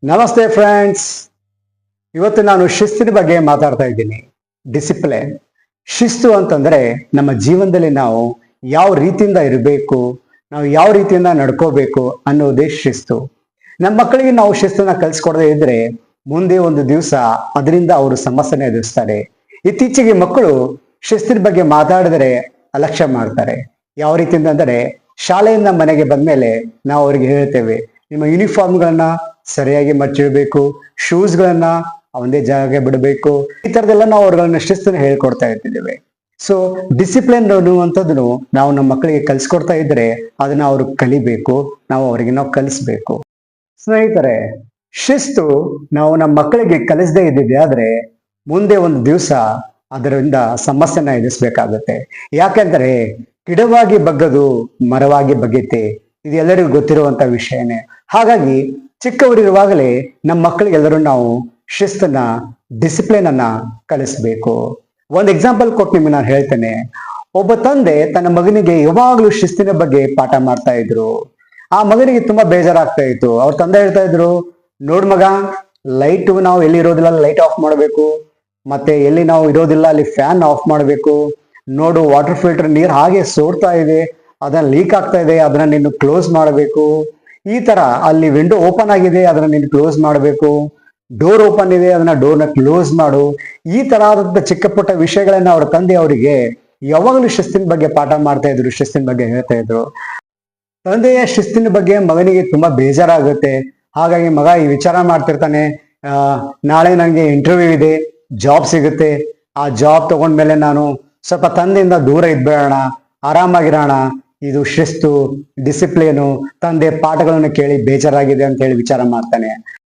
ನಮಸ್ತೆ ಫ್ರೆಂಡ್ಸ್. ಇವತ್ತು ನಾನು ಶಿಸ್ತಿನ ಬಗ್ಗೆ ಮಾತಾಡ್ತಾ ಇದ್ದೀನಿ. ಡಿಸಿಪ್ಲಿನ್. ಶಿಸ್ತು ಅಂತಂದ್ರೆ ನಮ್ಮ ಜೀವನದಲ್ಲಿ ನಾವು ಯಾವ ರೀತಿಯಿಂದ ಇರಬೇಕು, ನಾವು ಯಾವ ರೀತಿಯಿಂದ ನಡ್ಕೋಬೇಕು ಅನ್ನೋದೇ ಶಿಸ್ತು. ನಮ್ಮ ಮಕ್ಕಳಿಗೆ ನಾವು ಶಿಸ್ತನ್ನ ಕಲಿಸ್ಕೊಡದೇ ಇದ್ರೆ ಮುಂದೆ ಒಂದು ದಿವಸ ಅದರಿಂದ ಅವರು ಸಮಸ್ಯೆನ ಎದುರಿಸ್ತಾರೆ. ಇತ್ತೀಚೆಗೆ ಮಕ್ಕಳು ಶಿಸ್ತಿನ ಬಗ್ಗೆ ಮಾತಾಡಿದರೆ ಅಲಕ್ಷ್ಯ ಮಾಡ್ತಾರೆ. ಯಾವ ರೀತಿಯಿಂದ ಅಂದರೆ, ಶಾಲೆಯಿಂದ ಮನೆಗೆ ಬಂದ್ಮೇಲೆ ನಾವು ಅವ್ರಿಗೆ ಹೇಳ್ತೇವೆ, ನಿಮ್ಮ ಯೂನಿಫಾರ್ಮ್ಗಳನ್ನ ಸರಿಯಾಗಿ ಮಚ್ಚಿಡಬೇಕು, ಶೂಸ್ಗಳನ್ನ ಒಂದೇ ಜಾಗಕ್ಕೆ ಬಿಡಬೇಕು. ಈ ತರದೆಲ್ಲ ನಾವು ಅವ್ರಗಳನ್ನ ಶಿಸ್ತನ್ನ ಹೇಳ್ಕೊಡ್ತಾ ಇರ್ತಿದ್ದೇವೆ. ಸೊ ಡಿಸಿಪ್ಲಿನ್ ಅನ್ನುವಂಥದ್ದನ್ನು ನಾವು ನಮ್ಮ ಮಕ್ಕಳಿಗೆ ಕಲಿಸ್ಕೊಡ್ತಾ ಇದ್ರೆ ಅದನ್ನ ಅವರು ಕಲಿಬೇಕು, ನಾವು ಅವರಿಗೆ ಕಲಿಸ್ಬೇಕು. ಸ್ನೇಹಿತರೆ, ಶಿಸ್ತು ನಾವು ನಮ್ಮ ಮಕ್ಕಳಿಗೆ ಕಲಿಸದೇ ಇದ್ದಿದ್ದೆ ಆದ್ರೆ ಮುಂದೆ ಒಂದು ದಿವಸ ಅದರಿಂದ ಸಮಸ್ಯೆನ ಎದುರಿಸ್ಬೇಕಾಗತ್ತೆ. ಯಾಕೆಂದ್ರೆ ಗಿಡವಾಗಿ ಬಗ್ಗದು ಮರವಾಗಿ ಬಗ್ಗೆತೆ, ಇದು ಎಲ್ಲರಿಗೂ ಗೊತ್ತಿರುವಂತ ವಿಷಯನೇ. ಹಾಗಾಗಿ ಚಿಕ್ಕವರಿರುವಾಗಲೇ ನಮ್ಮ ಮಕ್ಕಳಿಗೆಲ್ಲರೂ ನಾವು ಶಿಸ್ತನ್ನ, ಡಿಸಿಪ್ಲಿನ್ ಅನ್ನ ಕಲಿಸ್ಬೇಕು. ಒಂದು ಎಕ್ಸಾಂಪಲ್ ಕೊಟ್ಟು ನಿಮಗೆ ನಾನು ಹೇಳ್ತೇನೆ. ಒಬ್ಬ ತಂದೆ ತನ್ನ ಮಗನಿಗೆ ಯಾವಾಗಲೂ ಶಿಸ್ತಿನ ಬಗ್ಗೆ ಪಾಠ ಮಾಡ್ತಾ ಇದ್ರು. ಆ ಮಗನಿಗೆ ತುಂಬಾ ಬೇಜಾರಾಗ್ತಾ ಇತ್ತು. ಅವ್ರ ತಂದೆ ಹೇಳ್ತಾ ಇದ್ರು, ನೋಡ್ ಮಗ, ಲೈಟ್ ನಾವು ಎಲ್ಲಿ ಇರೋದಿಲ್ಲ ಲೈಟ್ ಆಫ್ ಮಾಡಬೇಕು, ಮತ್ತೆ ಎಲ್ಲಿ ನಾವು ಇರೋದಿಲ್ಲ ಅಲ್ಲಿ ಫ್ಯಾನ್ ಆಫ್ ಮಾಡಬೇಕು. ನೋಡು, ವಾಟರ್ ಫಿಲ್ಟರ್ ನೀರು ಹಾಗೆ ಸೋರ್ತಾ ಇದೆ, ಅದನ್ನ ಲೀಕ್ ಆಗ್ತಾ ಇದೆ, ಅದನ್ನ ನೀನು ಕ್ಲೋಸ್ ಮಾಡಬೇಕು. ಈ ತರ ಅಲ್ಲಿ ವಿಂಡೋ ಓಪನ್ ಆಗಿದೆ, ಅದನ್ನ ನೀನು ಕ್ಲೋಸ್ ಮಾಡಬೇಕು. ಡೋರ್ ಓಪನ್ ಇದೆ, ಅದನ್ನ ಡೋರ್ನ ಕ್ಲೋಸ್ ಮಾಡು. ಈ ತರಹದ ಚಿಕ್ಕ ಪುಟ್ಟ ವಿಷಯಗಳನ್ನ ಅವ್ರ ತಂದೆ ಅವರಿಗೆ ಯಾವಾಗಲೂ ಶಿಸ್ತಿನ ಬಗ್ಗೆ ಪಾಠ ಮಾಡ್ತಾ ಇದ್ರು, ಶಿಸ್ತಿನ ಬಗ್ಗೆ ಹೇಳ್ತಾ ಇದ್ರು. ತಂದೆಯ ಶಿಸ್ತಿನ ಬಗ್ಗೆ ಮಗನಿಗೆ ತುಂಬಾ ಬೇಜಾರಾಗುತ್ತೆ. ಹಾಗಾಗಿ ಮಗ ಈ ವಿಚಾರ ಮಾಡ್ತಿರ್ತಾನೆ, ನಾಳೆ ನನಗೆ ಇಂಟರ್ವ್ಯೂ ಇದೆ, ಜಾಬ್ ಸಿಗುತ್ತೆ, ಆ ಜಾಬ್ ತಗೊಂಡ್ಮೇಲೆ ನಾನು ಸ್ವಲ್ಪ ತಂದೆಯಿಂದ ದೂರ ಇದ್ಬೇಡೋಣ, ಆರಾಮಾಗಿರೋಣ. ಇದು ಶಿಸ್ತು, ಡಿಸಿಪ್ಲಿನು. ತಂದೆ ಪಾಠಗಳನ್ನು ಕೇಳಿ ಬೇಜಾರಾಗಿದೆ ಅಂತ ಹೇಳಿ ವಿಚಾರ ಮಾಡ್ತಾನೆ.